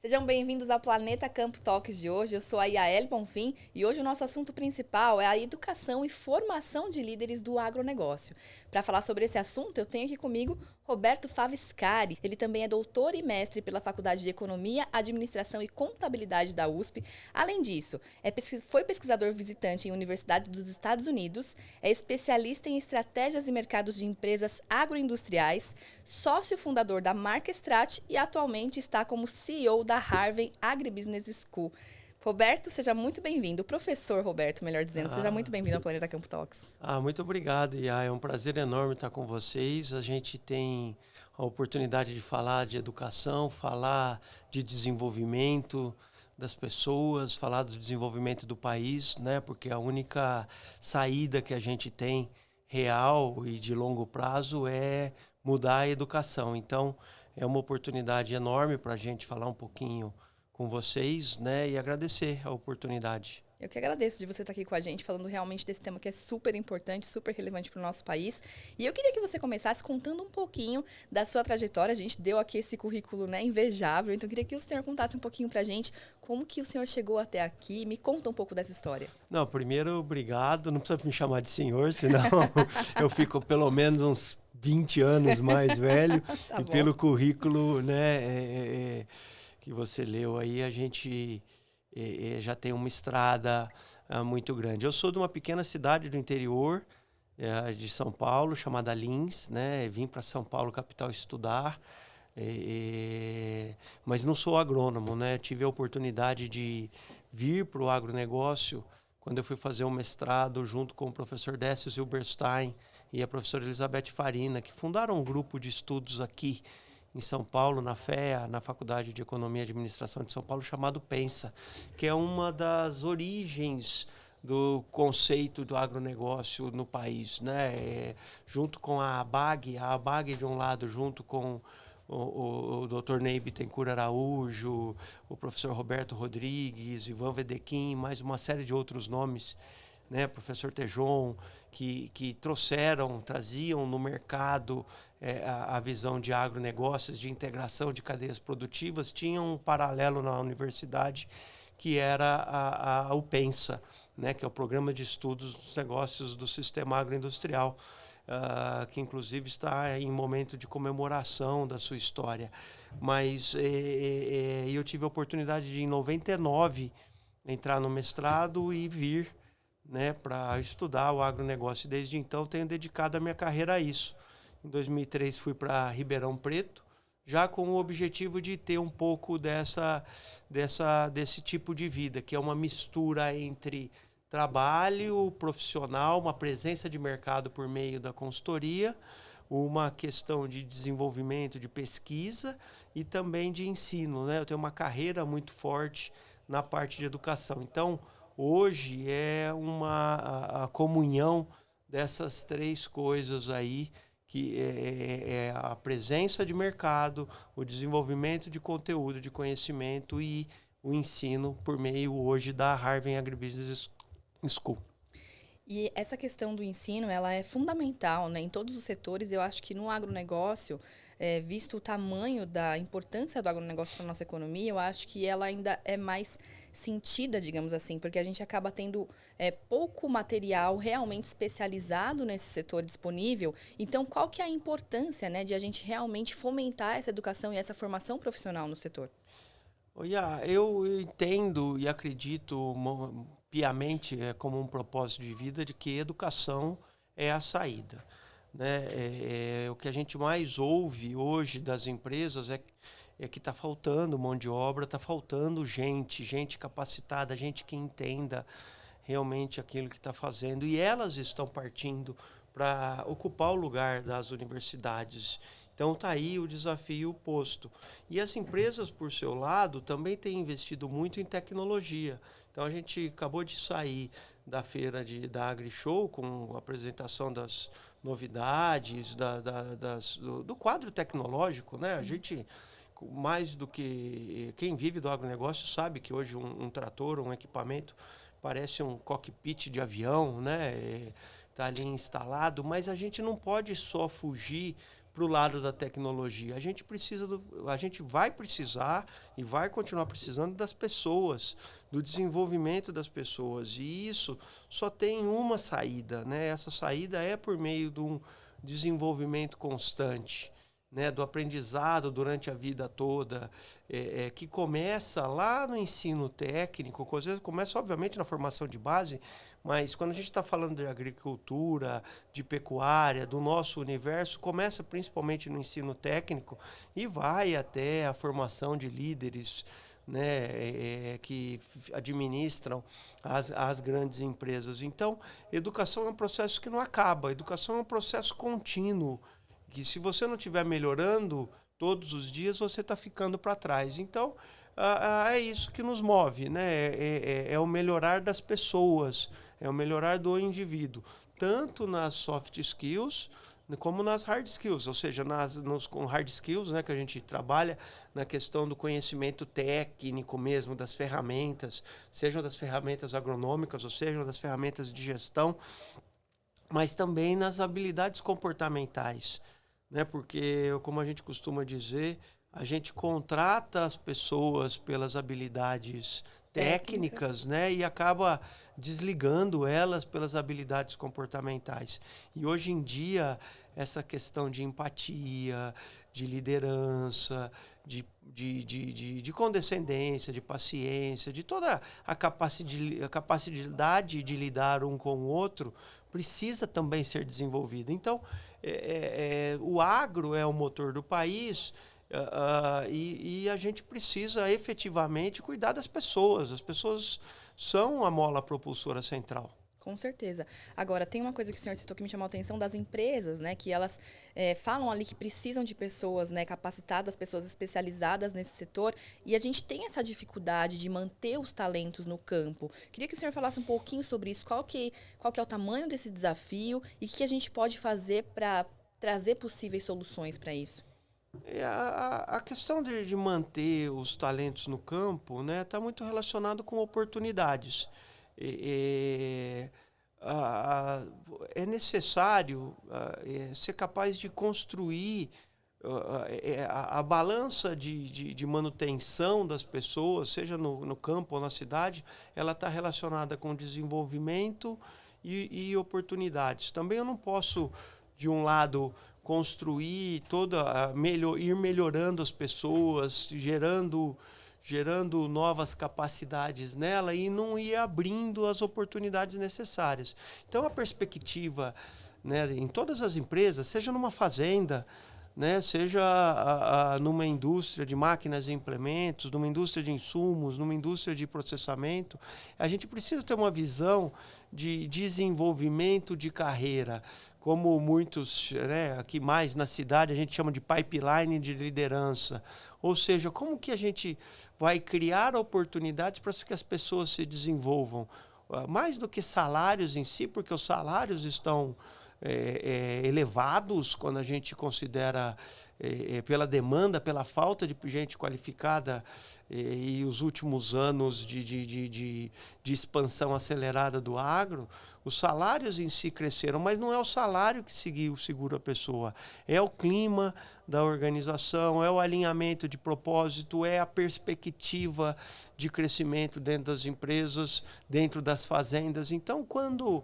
Sejam bem-vindos ao Planeta Campo Talks de hoje. Eu sou a Yael Bonfim e hoje o nosso assunto principal é a educação e formação de líderes do agronegócio. Para falar sobre esse assunto, eu tenho aqui comigo Roberto Faviscari. Ele também é doutor e mestre pela Faculdade de Economia, Administração e Contabilidade da USP. Além disso, foi pesquisador visitante em universidades dos Estados Unidos, é especialista em estratégias e mercados de empresas agroindustriais, sócio fundador da Marquestrat e atualmente está como CEO da Harvard Agribusiness School. Roberto, seja muito bem-vindo. O professor Roberto, melhor dizendo, seja muito bem-vindo ao Planeta Campo Talks. Muito obrigado, Iá. É um prazer enorme estar com vocês. A gente tem a oportunidade de falar de educação, falar de desenvolvimento das pessoas, falar do desenvolvimento do país, né? Porque a única saída que a gente tem real e de longo prazo é mudar a educação. Então, é uma oportunidade enorme para a gente falar um pouquinho com vocês, né? E agradecer a oportunidade. Eu que agradeço de você estar aqui com a gente, falando realmente desse tema que é super importante, super relevante para o nosso país. E eu queria que você começasse contando um pouquinho da sua trajetória. A gente deu aqui esse currículo, né, invejável, então eu queria que o senhor contasse um pouquinho para a gente como que o senhor chegou até aqui. Me conta um pouco dessa história. Não, primeiro, obrigado. Não precisa me chamar de senhor, senão eu fico pelo menos uns 20 anos mais velho. Tá e bom. Pelo currículo, né, que você leu aí, a gente já tem uma estrada muito grande. Eu sou de uma pequena cidade do interior de São Paulo, chamada Lins, né? Vim para São Paulo, capital, estudar, mas não sou agrônomo, né? Tive a oportunidade de vir para o agronegócio quando eu fui fazer um mestrado junto com o professor Décio Zilberstein e a professora Elizabeth Farina, que fundaram um grupo de estudos aqui em São Paulo, na FEA, na Faculdade de Economia e Administração de São Paulo, chamado PENSA, que é uma das origens do conceito do agronegócio no país, né? Junto com a ABAG de um lado, junto com o Dr. Ney Bittencourt Araújo, o professor Roberto Rodrigues, Ivan Vedequim, mais uma série de outros nomes, né, professor Tejon, que traziam no mercado a visão de agronegócios, de integração de cadeias produtivas. Tinha um paralelo na universidade que era o PENSA, né, que é o Programa de Estudos dos Negócios do Sistema Agroindustrial, que inclusive está em momento de comemoração da sua história. Mas eu tive a oportunidade de, em 99, entrar no mestrado e vir, né, para estudar o agronegócio. Desde então tenho dedicado a minha carreira a isso. Em 2003 fui para Ribeirão Preto, já com o objetivo de ter um pouco desse tipo de vida, que é uma mistura entre trabalho profissional, uma presença de mercado por meio da consultoria, uma questão de desenvolvimento, de pesquisa e também de ensino, né? Eu tenho uma carreira muito forte na parte de educação. Então, hoje é a comunhão dessas três coisas aí, que é a presença de mercado, o desenvolvimento de conteúdo, de conhecimento e o ensino por meio hoje da Harvard Agribusiness School. E essa questão do ensino, ela é fundamental, né, em todos os setores. Eu acho que no agronegócio, visto o tamanho da importância do agronegócio para a nossa economia, eu acho que ela ainda é mais sentida, digamos assim, porque a gente acaba tendo pouco material realmente especializado nesse setor disponível. Então, qual que é a importância, né, de a gente realmente fomentar essa educação e essa formação profissional no setor? Eu entendo e acredito piamente como um propósito de vida de que educação é a saída, né? O que a gente mais ouve hoje das empresas é que está faltando mão de obra, está faltando gente capacitada, gente que entenda realmente aquilo que está fazendo, e elas estão partindo para ocupar o lugar das universidades. Então está aí o desafio posto. E as empresas, por seu lado, também têm investido muito em tecnologia. Então a gente acabou de sair da feira da AgriShow com a apresentação das novidades, do quadro tecnológico, né? Sim. A gente, mais do que quem vive do agronegócio, sabe que hoje um trator, um equipamento, parece um cockpit de avião, né? Está ali instalado, mas a gente não pode só fugir para o lado da tecnologia. A gente vai precisar e vai continuar precisando das pessoas, do desenvolvimento das pessoas. E isso só tem uma saída, né? Essa saída é por meio de um desenvolvimento constante, né, do aprendizado durante a vida toda, que começa lá no ensino técnico, começa obviamente na formação de base, mas quando a gente está falando de agricultura, de pecuária, do nosso universo, começa principalmente no ensino técnico e vai até a formação de líderes, né, que administram as grandes empresas. Então, educação é um processo que não acaba, educação é um processo contínuo, que se você não estiver melhorando todos os dias, você está ficando para trás. Então, é isso que nos move, né? É o melhorar das pessoas, é o melhorar do indivíduo, tanto nas soft skills como nas hard skills, ou seja, com hard skills, né, que a gente trabalha na questão do conhecimento técnico mesmo, das ferramentas, sejam das ferramentas agronômicas ou sejam das ferramentas de gestão, mas também nas habilidades comportamentais, né? Porque, como a gente costuma dizer, a gente contrata as pessoas pelas habilidades técnicas, né? E acaba desligando elas pelas habilidades comportamentais. E hoje em dia, essa questão de empatia, de liderança, de condescendência, de paciência, de toda a capacidade de lidar um com o outro, precisa também ser desenvolvida. Então, o agro é o motor do país, e a gente precisa efetivamente cuidar das pessoas. As pessoas são a mola propulsora central. Com certeza. Agora, tem uma coisa que o senhor citou que me chamou a atenção das empresas, né? Que elas falam ali que precisam de pessoas, né, capacitadas, pessoas especializadas nesse setor. E a gente tem essa dificuldade de manter os talentos no campo. Queria que o senhor falasse um pouquinho sobre isso. Qual que é o tamanho desse desafio e o que a gente pode fazer para trazer possíveis soluções para isso? A questão de manter os talentos no campo, né, está muito relacionado com oportunidades. É necessário ser capaz de construir a balança de manutenção das pessoas, seja no campo ou na cidade, ela está relacionada com desenvolvimento e oportunidades. Também eu não posso, de um lado, construir ir melhorando as pessoas, gerando novas capacidades nela e não ir abrindo as oportunidades necessárias. Então, a perspectiva, né, em todas as empresas, seja numa fazenda, né, seja numa indústria de máquinas e implementos, numa indústria de insumos, numa indústria de processamento, a gente precisa ter uma visão de desenvolvimento de carreira, como muitos, né, aqui mais na cidade a gente chama de pipeline de liderança. Ou seja, como que a gente vai criar oportunidades para que as pessoas se desenvolvam? Mais do que salários em si, porque os salários estão elevados quando a gente considera pela demanda, pela falta de gente qualificada e os últimos anos de expansão acelerada do agro, os salários em si cresceram, mas não é o salário que segura a pessoa, é o clima da organização, é o alinhamento de propósito, é a perspectiva de crescimento dentro das empresas, dentro das fazendas. Então, quando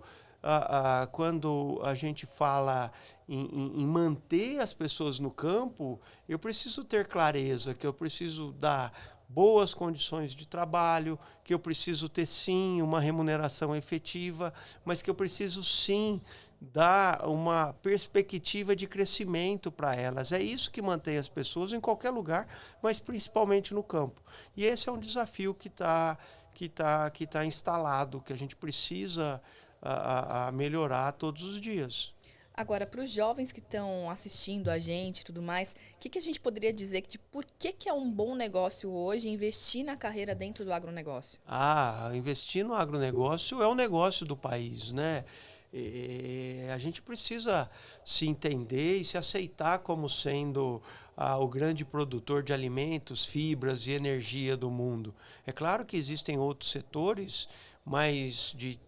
a gente fala em manter as pessoas no campo, eu preciso ter clareza que eu preciso dar boas condições de trabalho, que eu preciso ter, sim, uma remuneração efetiva, mas que eu preciso, sim, dar uma perspectiva de crescimento para elas. É isso que mantém as pessoas em qualquer lugar, mas principalmente no campo. E esse é um desafio que tá instalado, que a gente precisa a melhorar todos os dias. Agora, para os jovens que estão assistindo a gente e tudo mais, o que a gente poderia dizer de por que é um bom negócio hoje investir na carreira dentro do agronegócio? Investir no agronegócio é o negócio do país, né? A gente precisa se entender e se aceitar como sendo o grande produtor de alimentos, fibras e energia do mundo. É claro que existem outros setores, mas de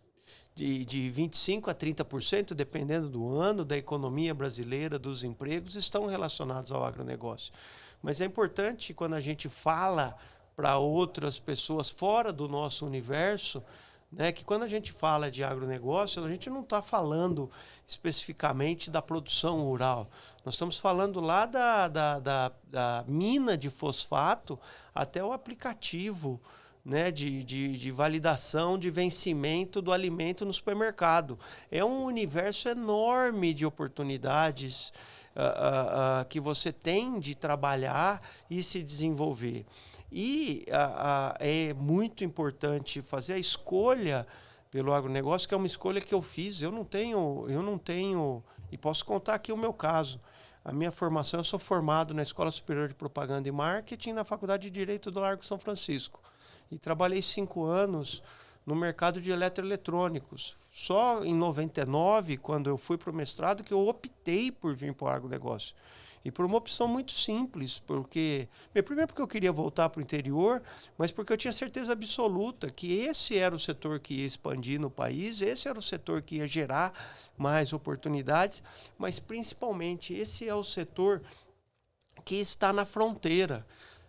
de 25% a 30%, dependendo do ano, da economia brasileira, dos empregos, estão relacionados ao agronegócio. Mas é importante, quando a gente fala para outras pessoas fora do nosso universo, né, que quando a gente fala de agronegócio, a gente não está falando especificamente da produção rural. Nós estamos falando lá da mina de fosfato até o aplicativo, né, de validação de vencimento do alimento no supermercado. É um universo enorme de oportunidades que você tem de trabalhar e se desenvolver. E é muito importante fazer a escolha pelo agronegócio, que é uma escolha que eu fiz. Eu não tenho, e posso contar aqui o meu caso. A minha formação, eu sou formado na Escola Superior de Propaganda e Marketing, na Faculdade de Direito do Largo São Francisco. E trabalhei 5 anos no mercado de eletroeletrônicos. Só em 99, quando eu fui para o mestrado, que eu optei por vir para o agronegócio. E por uma opção muito simples, primeiro porque eu queria voltar para o interior, mas porque eu tinha certeza absoluta que esse era o setor que ia expandir no país, esse era o setor que ia gerar mais oportunidades, mas principalmente esse é o setor que está na fronteira.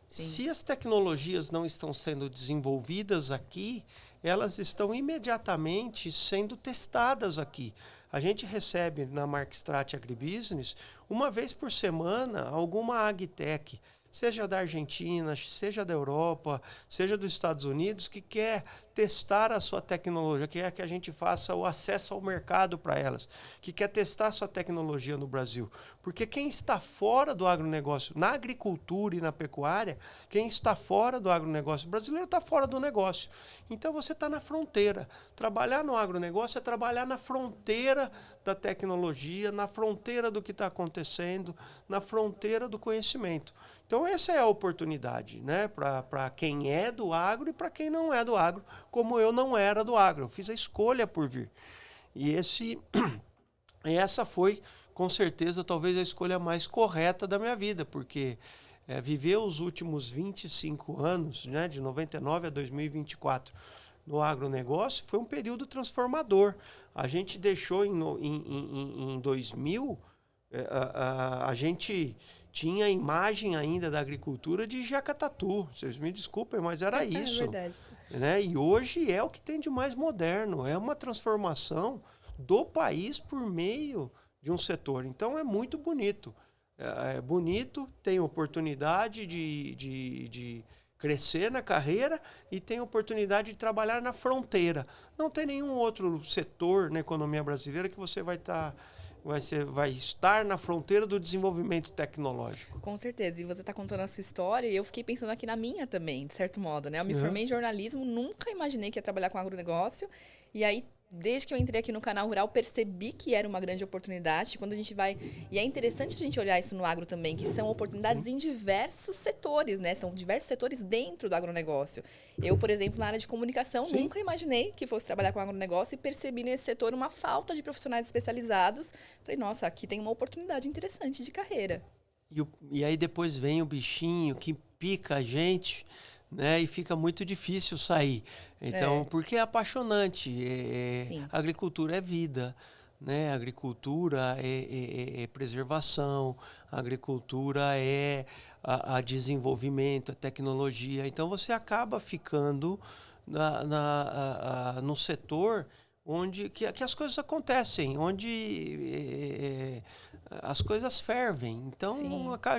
Sim. Se as tecnologias não estão sendo desenvolvidas aqui, elas estão imediatamente sendo testadas aqui. A gente recebe na Markstrat Agribusiness, uma vez por semana, alguma agtech, seja da Argentina, seja da Europa, seja dos Estados Unidos, que quer testar a sua tecnologia, que quer que a gente faça o acesso ao mercado para elas, que quer testar a sua tecnologia no Brasil. Porque quem está fora do agronegócio, na agricultura e na pecuária, quem está fora do agronegócio brasileiro está fora do negócio. Então você está na fronteira. Trabalhar no agronegócio é trabalhar na fronteira da tecnologia, na fronteira do que está acontecendo, na fronteira do conhecimento. Então essa é a oportunidade, né, para quem é do agro e para quem não é do agro, como eu não era do agro. Eu fiz a escolha por vir. E essa foi, com certeza, talvez a escolha mais correta da minha vida, porque viver os últimos 25 anos, né, de 99 a 2024, no agronegócio, foi um período transformador. A gente deixou em 2000, a gente tinha a imagem ainda da agricultura de Jacatatu. Vocês me desculpem, mas era isso. É verdade. Né? E hoje é o que tem de mais moderno. É uma transformação do país por meio de um setor. Então é muito bonito. É bonito, tem oportunidade de crescer na carreira e tem oportunidade de trabalhar na fronteira. Não tem nenhum outro setor na economia brasileira que você vai estar na fronteira do desenvolvimento tecnológico. Com certeza. E você está contando a sua história e eu fiquei pensando aqui na minha também, de certo modo, né? Eu me formei em jornalismo, nunca imaginei que ia trabalhar com agronegócio. E aí, desde que eu entrei aqui no Canal Rural, percebi que era uma grande oportunidade. Quando a gente vai... E é interessante a gente olhar isso no agro também, que são oportunidades Sim. em diversos setores, né? São diversos setores dentro do agronegócio. Eu, por exemplo, na área de comunicação, Sim. nunca imaginei que fosse trabalhar com agronegócio e percebi nesse setor uma falta de profissionais especializados. Falei, nossa, aqui tem uma oportunidade interessante de carreira. E aí depois vem o bichinho que pica a gente, né? E fica muito difícil sair. Então, porque é apaixonante. A agricultura é vida, né? A agricultura é preservação, a agricultura é a desenvolvimento, a tecnologia. Então, você acaba ficando no setor onde que as coisas acontecem, onde as coisas fervem. Então,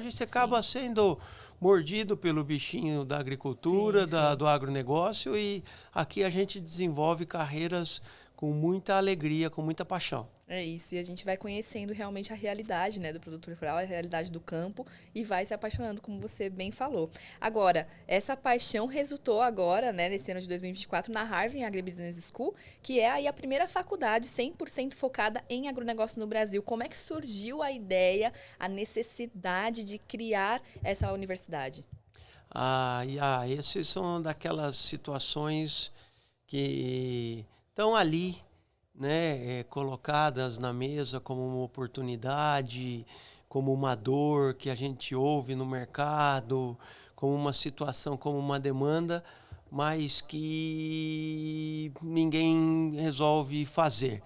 você acaba sendo mordido pelo bichinho da agricultura, do agronegócio, e aqui a gente desenvolve carreiras com muita alegria, com muita paixão. É isso, e a gente vai conhecendo realmente a realidade, né, do produtor rural, a realidade do campo, e vai se apaixonando, como você bem falou. Agora, essa paixão resultou agora, né, nesse ano de 2024, na Harvard Agribusiness School, que é aí a primeira faculdade 100% focada em agronegócio no Brasil. Como é que surgiu a ideia, a necessidade de criar essa universidade? Essas são daquelas situações que estão ali, né, colocadas na mesa como uma oportunidade, como uma dor que a gente ouve no mercado, como uma situação, como uma demanda, mas que ninguém resolve fazer,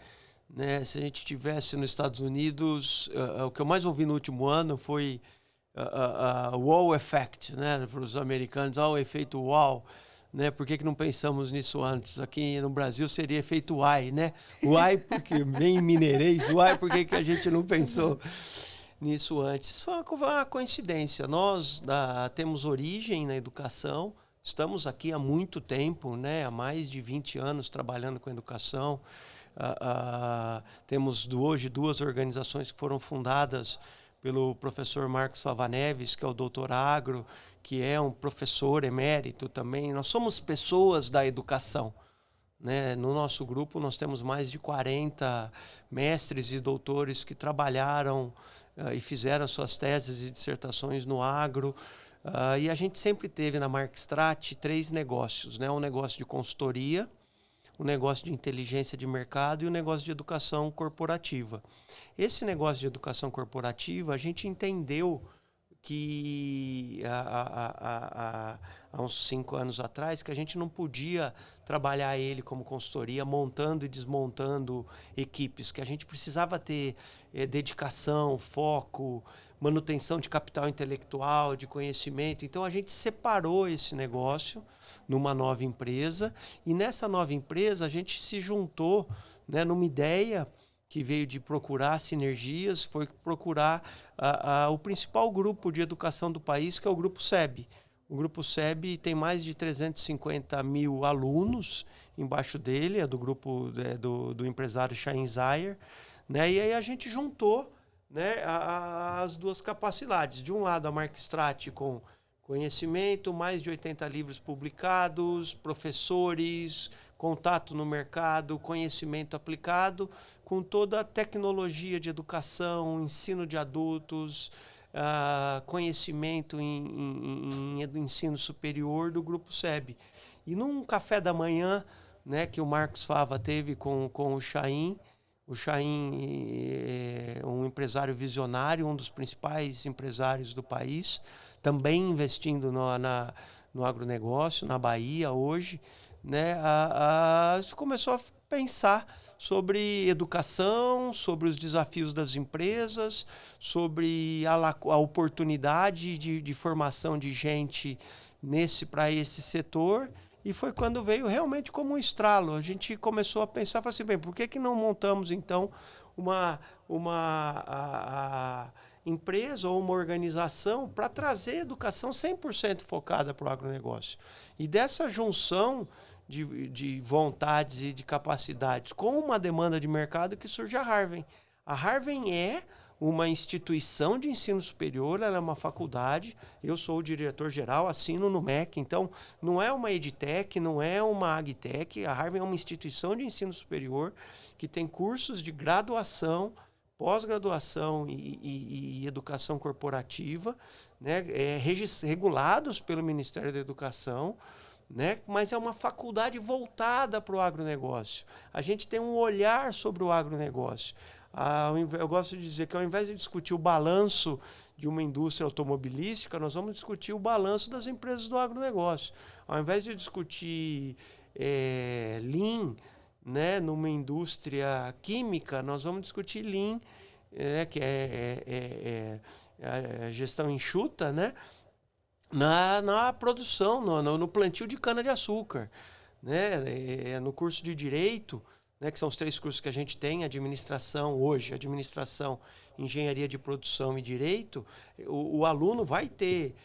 né? Se a gente estivesse nos Estados Unidos, o que eu mais ouvi no último ano foi wow effect, né? Para os americanos, o efeito wow, né? Por que não pensamos nisso antes? Aqui no Brasil seria efeito why, né? Why porque vem mineirês, why porque que a gente não pensou nisso antes? Foi uma coincidência. Nós temos origem na educação, estamos aqui há muito tempo, né? Há mais de 20 anos trabalhando com educação. Temos hoje 2 organizações que foram fundadas pelo professor Marcos Fava Neves, que é o doutor Agro, que é um professor emérito também. Nós somos pessoas da educação, né? No nosso grupo nós temos mais de 40 mestres e doutores que trabalharam e fizeram suas teses e dissertações no agro. E a gente sempre teve na Markstrat 3 negócios, né? Um negócio de consultoria, um negócio de inteligência de mercado e um negócio de educação corporativa. Esse negócio de educação corporativa, a gente entendeu que há uns 5 anos atrás, que a gente não podia trabalhar ele como consultoria, montando e desmontando equipes, que a gente precisava ter dedicação, foco, manutenção de capital intelectual, de conhecimento. Então, a gente separou esse negócio numa nova empresa, e nessa nova empresa a gente se juntou, né, numa ideia que veio de procurar sinergias, foi procurar o principal grupo de educação do país, que é o Grupo SEB. O Grupo SEB tem mais de 350 mil alunos embaixo dele, é do grupo do empresário Chaim Zayer, né? E aí a gente juntou, né, as 2 capacidades. De um lado, a Markstrat com conhecimento, mais de 80 livros publicados, professores, contato no mercado, conhecimento aplicado, com toda a tecnologia de educação, ensino de adultos, conhecimento em ensino superior do Grupo SEB. E num café da manhã, né, que o Marcos Fava teve com o Chaim é um empresário visionário, um dos principais empresários do país, também investindo no agronegócio, na Bahia hoje, né? Começou a pensar sobre educação, sobre os desafios das empresas, sobre a oportunidade de formação de gente para esse setor. E foi quando veio realmente como um estralo. A gente começou a pensar, falou assim, bem, por que não montamos então uma empresa ou uma organização para trazer educação 100% focada para o agronegócio? E dessa junção de vontades e de capacidades com uma demanda de mercado que surge a Harvard. A Harvard é uma instituição de ensino superior, ela é uma faculdade, eu sou o diretor-geral, assino no MEC, então não é uma EdTech, não é uma AgTech, a Harvard é uma instituição de ensino superior que tem cursos de graduação, pós-graduação e educação corporativa, né, regulados pelo Ministério da Educação, né? Mas é uma faculdade voltada para o agronegócio. A gente tem um olhar sobre o agronegócio. Eu gosto de dizer que ao invés de discutir o balanço de uma indústria automobilística, nós vamos discutir o balanço das empresas do agronegócio. Ao invés de discutir Lean, né, numa indústria química, nós vamos discutir Lean, que é a gestão enxuta, né, na produção, no plantio de cana-de-açúcar, né? No curso de Direito, né, que são os 3 cursos que a gente tem, administração, engenharia de produção e direito, o aluno vai ter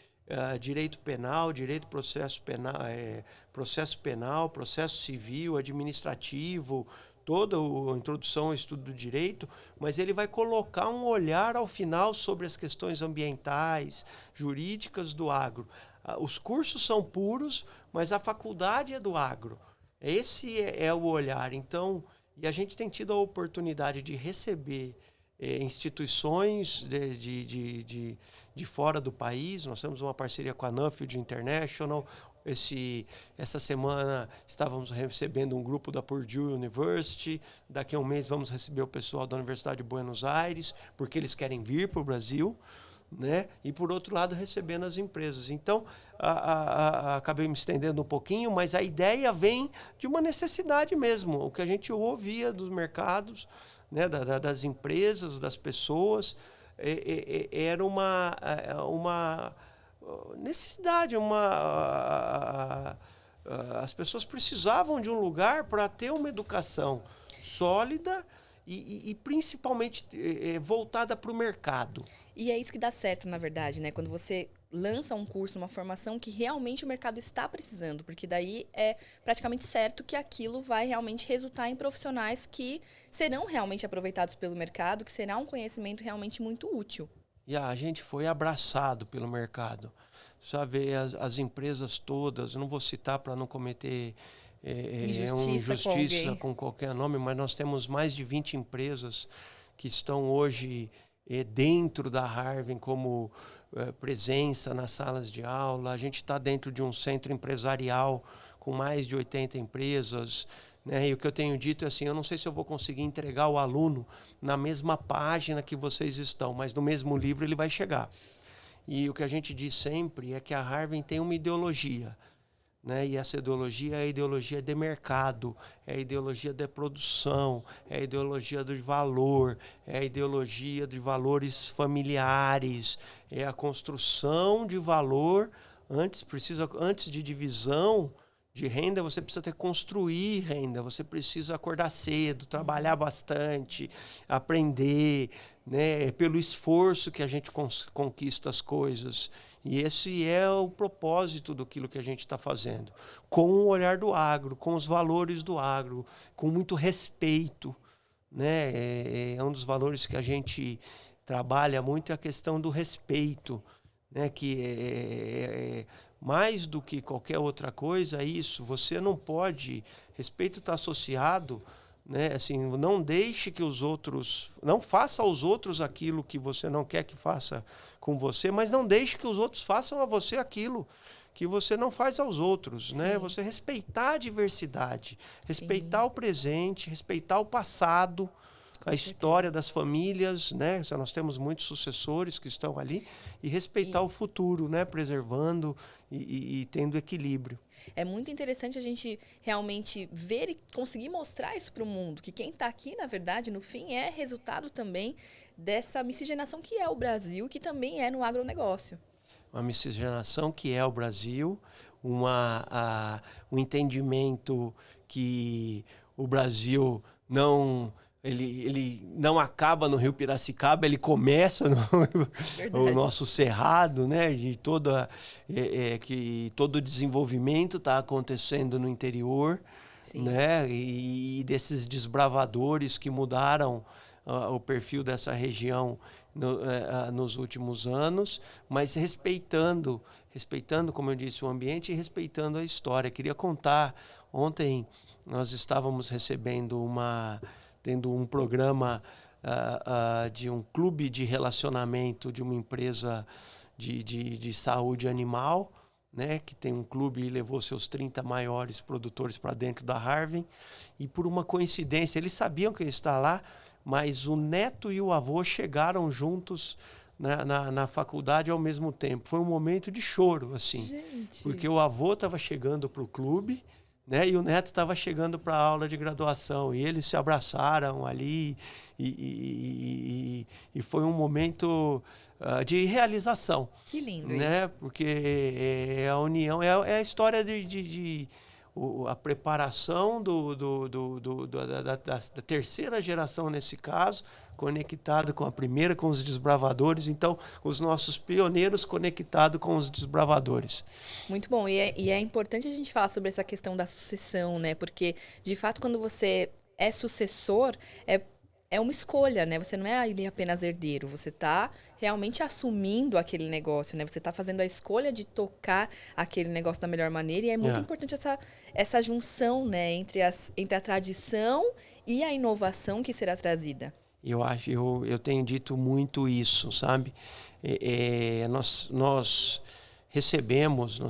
direito penal, direito processo penal, processo civil, administrativo, toda a introdução ao estudo do direito, mas ele vai colocar um olhar ao final sobre as questões ambientais, jurídicas do agro. Os cursos são puros, mas a faculdade é do agro. Esse é o olhar. Então, e a gente tem tido a oportunidade de receber instituições de fora do país. Nós temos uma parceria com a Nuffield International. Essa semana estávamos recebendo um grupo da Purdue University. Daqui a um mês vamos receber o pessoal da Universidade de Buenos Aires, porque eles querem vir para o Brasil, né? E, por outro lado, recebendo as empresas. Então, acabei me estendendo um pouquinho, mas a ideia vem de uma necessidade mesmo. O que a gente ouvia dos mercados, né? Das empresas, das pessoas, era uma necessidade, as pessoas precisavam de um lugar para ter uma educação sólida e principalmente voltada para o mercado. E é isso que dá certo, na verdade, né? Quando você lança um curso, uma formação que realmente o mercado está precisando, porque daí é praticamente certo que aquilo vai realmente resultar em profissionais que serão realmente aproveitados pelo mercado, que será um conhecimento realmente muito útil. E a gente foi abraçado pelo mercado. Sabe, as empresas todas, não vou citar para não cometer injustiça com qualquer nome, mas nós temos mais de 20 empresas que estão hoje dentro da Harvard como presença nas salas de aula. A gente está dentro de um centro empresarial com mais de 80 empresas. Né? E o que eu tenho dito é assim, eu não sei se eu vou conseguir entregar o aluno na mesma página que vocês estão, mas no mesmo livro ele vai chegar. E o que a gente diz sempre é que a Harvard tem uma ideologia, né? E essa ideologia é a ideologia de mercado, é a ideologia da produção, é a ideologia do valor, é a ideologia de valores familiares, é a construção de valor. Antes de divisão de renda, você precisa construir renda, você precisa acordar cedo, trabalhar bastante, aprender, né? Pelo esforço que a gente conquista as coisas. E esse é o propósito daquilo que a gente está fazendo. Com o olhar do agro, com os valores do agro, com muito respeito. Né? É um dos valores que a gente trabalha muito, é a questão do respeito. Né? Que mais do que qualquer outra coisa, é isso. Você não pode... Respeito está associado... Né? Assim, não deixe que os outros... Não faça aos outros aquilo que você não quer que faça com você, mas não deixe que os outros façam a você aquilo que você não faz aos outros. Né? Você respeitar a diversidade, respeitar o presente, respeitar o passado, a história das famílias, né? Nós temos muitos sucessores que estão ali, e respeitar o futuro, né? Preservando e tendo equilíbrio. É muito interessante a gente realmente ver e conseguir mostrar isso para o mundo, que quem está aqui, na verdade, no fim, é resultado também dessa miscigenação que é o Brasil, que também é no agronegócio. Uma miscigenação que é o Brasil, um entendimento que o Brasil não... Ele não acaba no Rio Piracicaba, ele começa no nosso cerrado, né? De que todo o desenvolvimento está acontecendo no interior, né? E desses desbravadores que mudaram o perfil dessa região nos últimos anos, mas respeitando, como eu disse, o ambiente e respeitando a história. Queria contar, ontem nós estávamos tendo um programa de um clube de relacionamento de uma empresa de saúde animal, né, que tem um clube e levou seus 30 maiores produtores para dentro da Harvard. E por uma coincidência, eles sabiam que eu ia estar lá, mas o neto e o avô chegaram juntos na faculdade ao mesmo tempo. Foi um momento de choro, assim. Gente. Porque o avô estava chegando para o clube, né? E o neto estava chegando para a aula de graduação, e eles se abraçaram ali, e foi um momento de realização. Que lindo, né? Isso. Porque a união é a história a preparação da terceira geração, nesse caso, conectado com a primeira, com os desbravadores. Então, os nossos pioneiros conectados com os desbravadores. Muito bom. E é importante a gente falar sobre essa questão da sucessão, né? Porque, de fato, quando você é sucessor, é uma escolha, né? Você não é apenas herdeiro, você está realmente assumindo aquele negócio, né? Você está fazendo a escolha de tocar aquele negócio da melhor maneira, e é muito importante essa junção, né? Entre a tradição e a inovação que será trazida. Eu tenho dito muito isso, sabe? Nós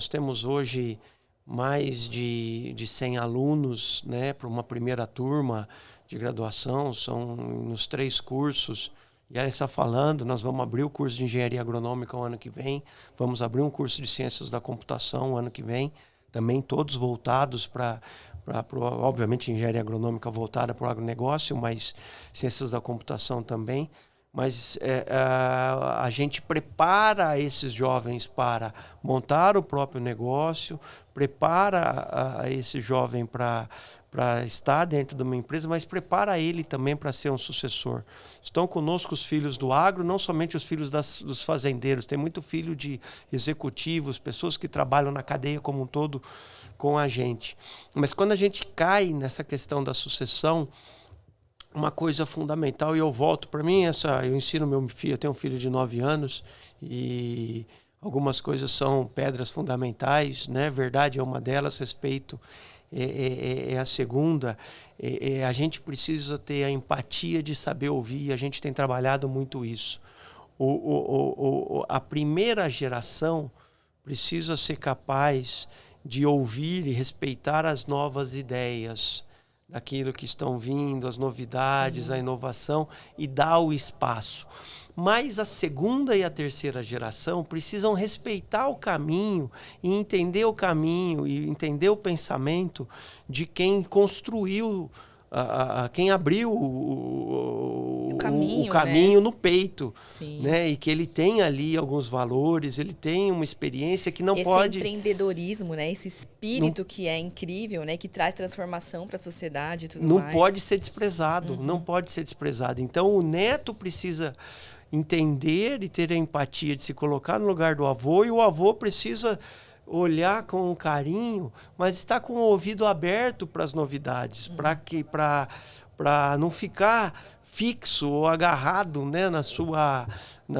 temos hoje mais de 100 alunos, né, para uma primeira turma de graduação, são nos 3 cursos E aí está falando, nós vamos abrir o curso de engenharia agronômica o ano que vem, vamos abrir um curso de ciências da computação o ano que vem, também todos voltados para, obviamente, engenharia agronômica voltada para o agronegócio, mas ciências da computação também. Mas a gente prepara esses jovens para montar o próprio negócio, prepara esse jovem para estar dentro de uma empresa, mas prepara ele também para ser um sucessor. Estão conosco os filhos do agro, não somente os filhos dos fazendeiros, tem muito filho de executivos, pessoas que trabalham na cadeia como um todo com a gente. Mas quando a gente cai nessa questão da sucessão, uma coisa fundamental, e eu volto para mim, eu ensino meu filho, eu tenho um filho de 9 anos, e algumas coisas são pedras fundamentais, né? Verdade é uma delas, respeito é a segunda. A gente precisa ter a empatia de saber ouvir, a gente tem trabalhado muito isso. A primeira geração precisa ser capaz de ouvir e respeitar as novas ideias, daquilo que estão vindo, as novidades, sim, a inovação, e dar o espaço. Mas a segunda e a terceira geração precisam respeitar o caminho e entender o caminho e entender o pensamento de quem construiu, quem abriu o caminho, né, no peito, né? E que ele tem ali alguns valores, ele tem uma experiência que não pode... Esse empreendedorismo, né? Esse espírito que é incrível, né? Que traz transformação para a sociedade e tudo mais. Não pode ser desprezado, não pode ser desprezado. Então, o neto precisa entender e ter a empatia de se colocar no lugar do avô, e o avô precisa olhar com carinho, mas estar com o ouvido aberto para as novidades, para não ficar fixo ou agarrado, né, na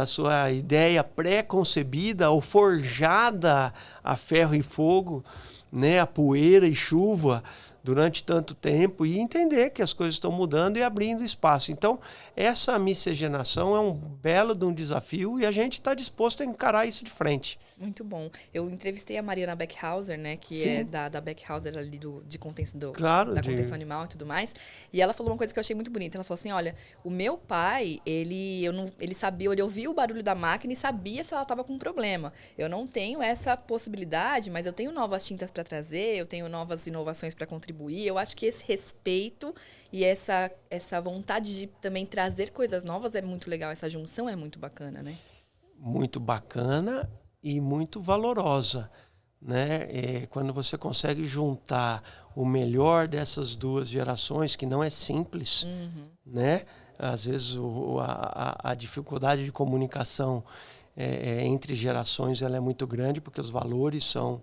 sua ideia pré-concebida ou forjada a ferro e fogo, né, a poeira e chuva durante tanto tempo, e entender que as coisas estão mudando e abrindo espaço. Então, essa miscigenação é um belo de um desafio, e a gente está disposto a encarar isso de frente. Muito bom. Eu entrevistei a Mariana Beckhauser, né? Que sim, é da Beckhauser ali da contenção animal e tudo mais. E ela falou uma coisa que eu achei muito bonita. Ela falou assim, olha, o meu pai, ele sabia, ele ouvia o barulho da máquina e sabia se ela estava com um problema. Eu não tenho essa possibilidade, mas eu tenho novas tintas para trazer, eu tenho novas inovações para contribuir. Eu acho que esse respeito e essa vontade de também trazer coisas novas é muito legal. Essa junção é muito bacana, né? Muito bacana e muito valorosa, né? Quando você consegue juntar o melhor dessas duas gerações, que não é simples, né? Às vezes a dificuldade de comunicação entre gerações ela é muito grande, porque os valores são...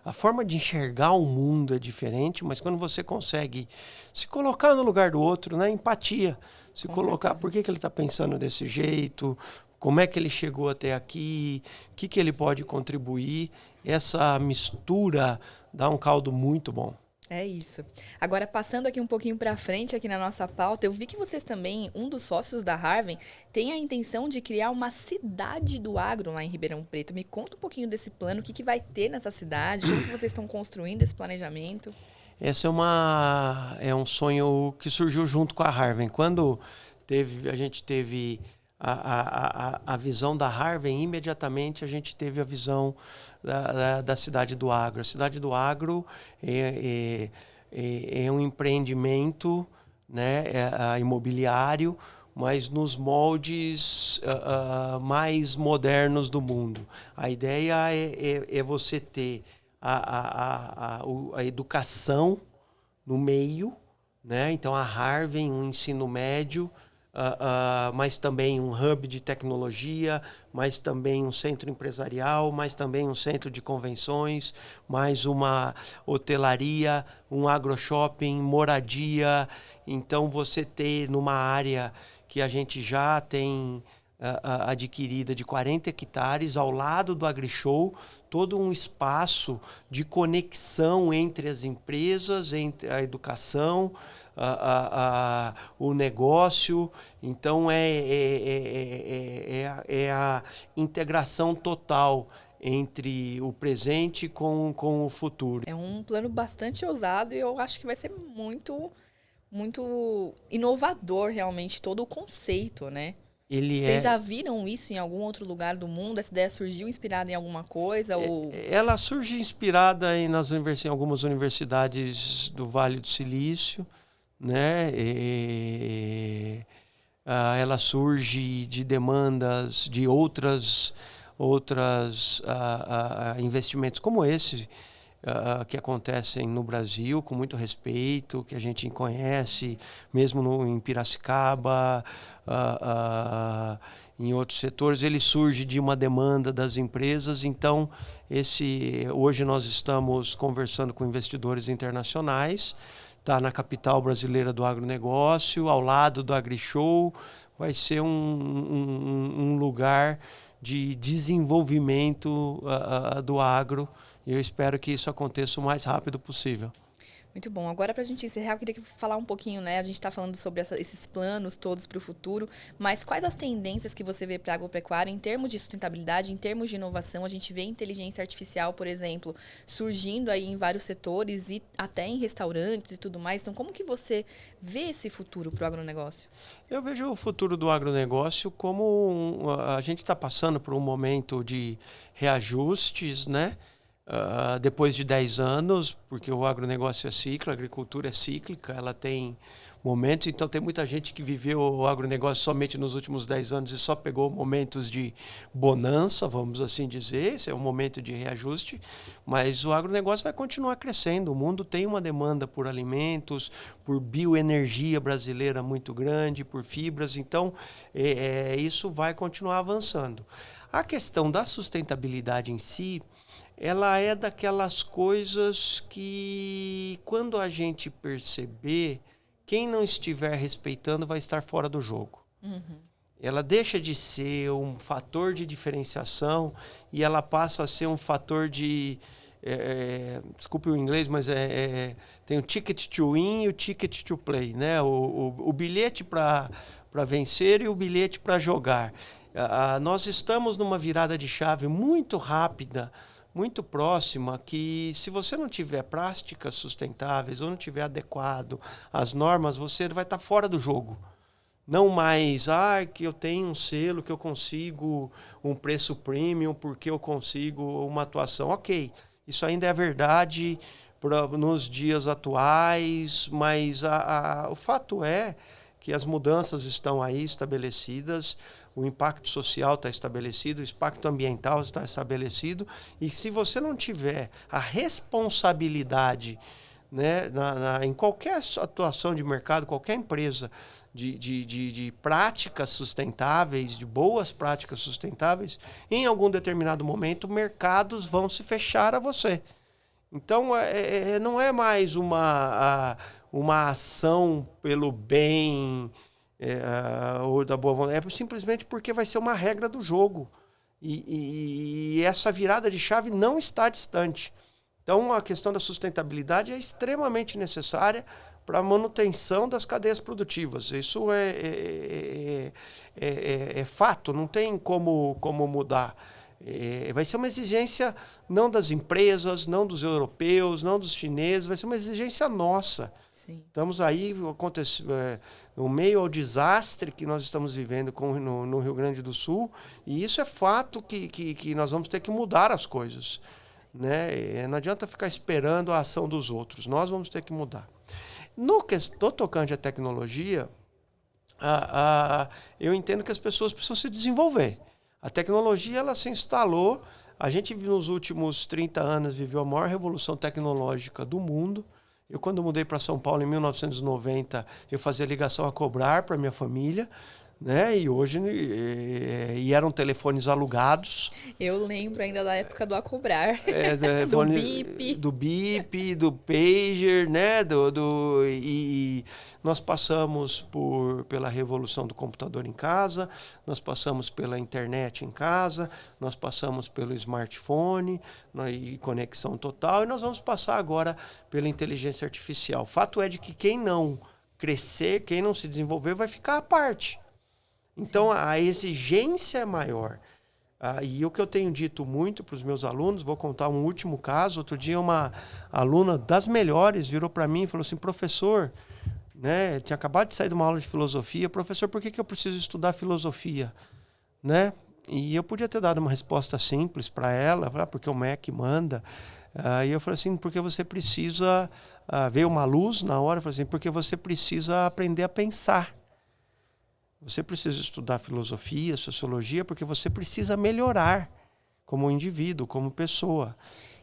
A forma de enxergar o mundo é diferente, mas quando você consegue se colocar no lugar do outro, né? Empatia, se colocar, certeza. Por que ele está pensando desse jeito, como é que ele chegou até aqui, o que ele pode contribuir. Essa mistura dá um caldo muito bom. É isso. Agora, passando aqui um pouquinho para frente, aqui na nossa pauta, eu vi que vocês também, um dos sócios da Harvem, tem a intenção de criar uma cidade do agro lá em Ribeirão Preto. Me conta um pouquinho desse plano, o que vai ter nessa cidade, como que vocês estão construindo esse planejamento? Esse é um sonho que surgiu junto com a Harvem. Quando a gente teve a visão da Harvem, imediatamente a gente teve a visão da cidade do agro. A cidade do agro é um empreendimento, né, imobiliário, mas nos moldes mais modernos do mundo. A ideia é você ter a educação no meio, né? Então a Harvem, um ensino médio, mas também um hub de tecnologia, mas também um centro empresarial, mas também um centro de convenções, mais uma hotelaria, um agroshopping, moradia. Então você ter numa área que a gente já tem adquirida de 40 hectares, ao lado do AgriShow, todo um espaço de conexão entre as empresas, entre a educação, o negócio. Então é a integração total entre o presente com o futuro. É um plano bastante ousado e eu acho que vai ser muito, muito inovador realmente todo o conceito, né? Vocês já viram isso em algum outro lugar do mundo? Essa ideia surgiu inspirada em alguma coisa? Ou... Ela surge inspirada em algumas universidades do Vale do Silício, né? Ela surge de demandas de outras investimentos como esse, que acontecem no Brasil com muito respeito, que a gente conhece, mesmo em Piracicaba, em outros setores. Ele surge de uma demanda das empresas. Então, hoje nós estamos conversando com investidores internacionais, está na capital brasileira do agronegócio, ao lado do AgriShow. Vai ser um lugar de desenvolvimento do agro. E eu espero que isso aconteça o mais rápido possível. Muito bom. Agora, para a gente encerrar, eu queria falar um pouquinho, né? A gente está falando sobre esses planos todos para o futuro, mas quais as tendências que você vê para a agropecuária em termos de sustentabilidade, em termos de inovação? A gente vê inteligência artificial, por exemplo, surgindo aí em vários setores e até em restaurantes e tudo mais. Então, como que você vê esse futuro para o agronegócio? Eu vejo o futuro do agronegócio como a gente está passando por um momento de reajustes, né? Depois de 10 anos, porque o agronegócio é cíclico, a agricultura é cíclica, ela tem momentos, então tem muita gente que viveu o agronegócio somente nos últimos 10 anos e só pegou momentos de bonança, vamos assim dizer. Esse é um momento de reajuste, mas o agronegócio vai continuar crescendo. O mundo tem uma demanda por alimentos, por bioenergia brasileira muito grande, por fibras, então isso vai continuar avançando. A questão da sustentabilidade em si, ela é daquelas coisas que, quando a gente perceber, quem não estiver respeitando vai estar fora do jogo. Uhum. Ela deixa de ser um fator de diferenciação e ela passa a ser um fator de... desculpe o inglês, mas tem o ticket to win e o ticket to play, né? O bilhete para vencer e o bilhete para jogar. Nós estamos numa virada de chave muito rápida, muito próxima, que se você não tiver práticas sustentáveis ou não tiver adequado às normas, você vai estar fora do jogo. Não mais, que eu tenho um selo, que eu consigo um preço premium, porque eu consigo uma atuação. Ok, isso ainda é verdade nos dias atuais, mas o fato é que as mudanças estão aí estabelecidas, o impacto social está estabelecido, o impacto ambiental está estabelecido, e se você não tiver a responsabilidade, né, em qualquer atuação de mercado, qualquer empresa, de práticas sustentáveis, de boas práticas sustentáveis, em algum determinado momento, mercados vão se fechar a você. Então, não é mais uma ação pelo bem ou da boa vontade, é simplesmente porque vai ser uma regra do jogo. E essa virada de chave não está distante. Então, a questão da sustentabilidade é extremamente necessária para a manutenção das cadeias produtivas. Isso é fato, não tem como mudar. Vai ser uma exigência não das empresas, não dos europeus, não dos chineses, vai ser uma exigência nossa. Sim. Estamos aí no meio ao desastre que nós estamos vivendo no Rio Grande do Sul, e isso é fato que nós vamos ter que mudar as coisas. Né? Não adianta ficar esperando a ação dos outros, nós vamos ter que mudar. No tocante à tecnologia, eu entendo que as pessoas precisam se desenvolver. A tecnologia ela se instalou, a gente nos últimos 30 anos viveu a maior revolução tecnológica do mundo. Eu, quando mudei para São Paulo em 1990, eu fazia ligação a cobrar para minha família, né? E hoje eram telefones alugados. Eu lembro ainda da época do acobrar, do bip, do pager, né? E nós passamos pela revolução do computador em casa, nós passamos pela internet em casa, nós passamos pelo smartphone e conexão total, e nós vamos passar agora pela inteligência artificial. Fato é de que quem não crescer, quem não se desenvolver, vai ficar à parte. Então, sim, a exigência é maior. E o que eu tenho dito muito para os meus alunos, vou contar um último caso. Outro dia, uma aluna das melhores virou para mim e falou assim: professor, né? Tinha acabado de sair de uma aula de filosofia. Professor, por que eu preciso estudar filosofia? Né? E eu podia ter dado uma resposta simples para ela, porque o MEC manda. Aí eu falei assim, porque você precisa... veio uma luz na hora, eu falei assim, porque você precisa aprender a pensar. Você precisa estudar filosofia, sociologia, porque você precisa melhorar como indivíduo, como pessoa.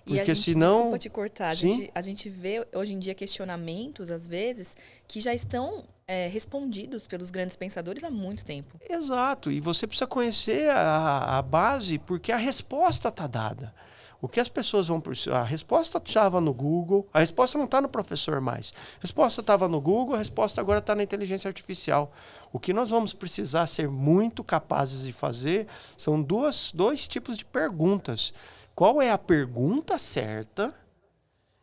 E Porque senão... desculpa te cortar, a gente vê hoje em dia questionamentos, às vezes, que já estão respondidos pelos grandes pensadores há muito tempo. Exato, e você precisa conhecer a base, porque a resposta está dada. O que as pessoas vão precisar? A resposta estava no Google, a resposta não está no professor mais. A resposta estava no Google, a resposta agora está na inteligência artificial. O que nós vamos precisar ser muito capazes de fazer são dois tipos de perguntas. Qual é a pergunta certa?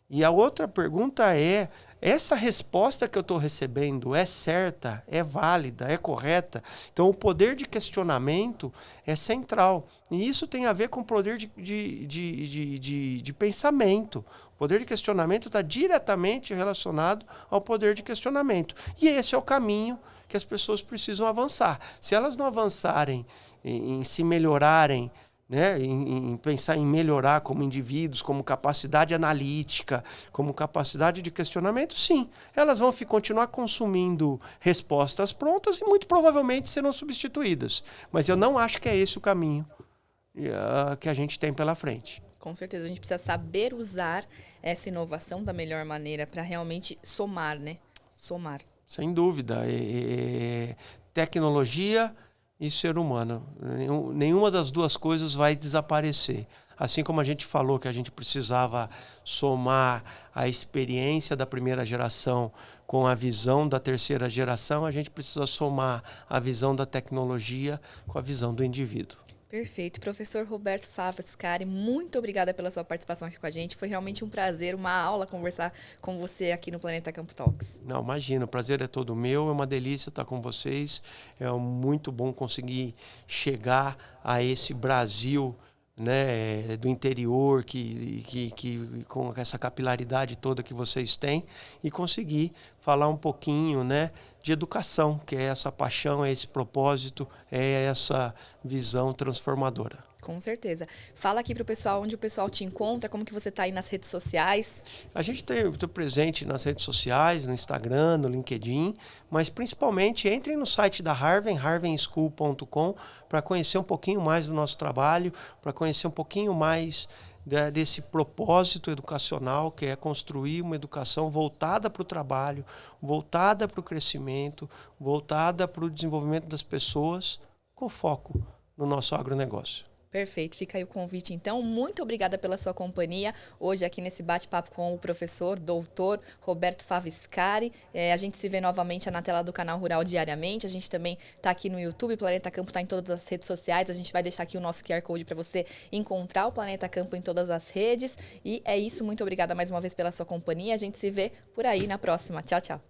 E a outra pergunta é, essa resposta que eu estou recebendo é certa, é válida, é correta? Então, o poder de questionamento é central. E isso tem a ver com o poder de pensamento. O poder de questionamento está diretamente relacionado ao poder de questionamento. E esse é o caminho que as pessoas precisam avançar. Se elas não avançarem em se melhorarem, né, em pensar em melhorar como indivíduos, como capacidade analítica, como capacidade de questionamento, sim, elas vão continuar consumindo respostas prontas e muito provavelmente serão substituídas. Mas eu não acho que é esse o caminho que a gente tem pela frente. Com certeza, a gente precisa saber usar essa inovação da melhor maneira para realmente somar, né? Somar. Sem dúvida. Tecnologia e ser humano. Nenhuma das duas coisas vai desaparecer. Assim como a gente falou que a gente precisava somar a experiência da primeira geração com a visão da terceira geração, a gente precisa somar a visão da tecnologia com a visão do indivíduo. Perfeito. Professor Roberto Favascari, muito obrigada pela sua participação aqui com a gente. Foi realmente um prazer, uma aula conversar com você aqui no Planeta Campo Talks. Não, imagina, o prazer é todo meu, é uma delícia estar com vocês. É muito bom conseguir chegar a esse Brasil, né, do interior, que com essa capilaridade toda que vocês têm, e conseguir falar um pouquinho, né, de educação, que é essa paixão, é esse propósito, é essa visão transformadora. Com certeza. Fala aqui para o pessoal onde o pessoal te encontra, como que você está aí nas redes sociais. A gente está presente nas redes sociais, no Instagram, no LinkedIn, mas principalmente entrem no site da Harvey, harveyschool.com, para conhecer um pouquinho mais do nosso trabalho, para conhecer um pouquinho mais desse propósito educacional, que é construir uma educação voltada para o trabalho, voltada para o crescimento, voltada para o desenvolvimento das pessoas, com foco no nosso agronegócio. Perfeito, fica aí o convite então. Muito obrigada pela sua companhia hoje aqui nesse bate-papo com o professor, doutor Roberto Favascari. A gente se vê novamente na tela do Canal Rural diariamente. A gente também está aqui no YouTube, Planeta Campo está em todas as redes sociais. A gente vai deixar aqui o nosso QR Code para você encontrar o Planeta Campo em todas as redes. E é isso, muito obrigada mais uma vez pela sua companhia. A gente se vê por aí na próxima. Tchau, tchau.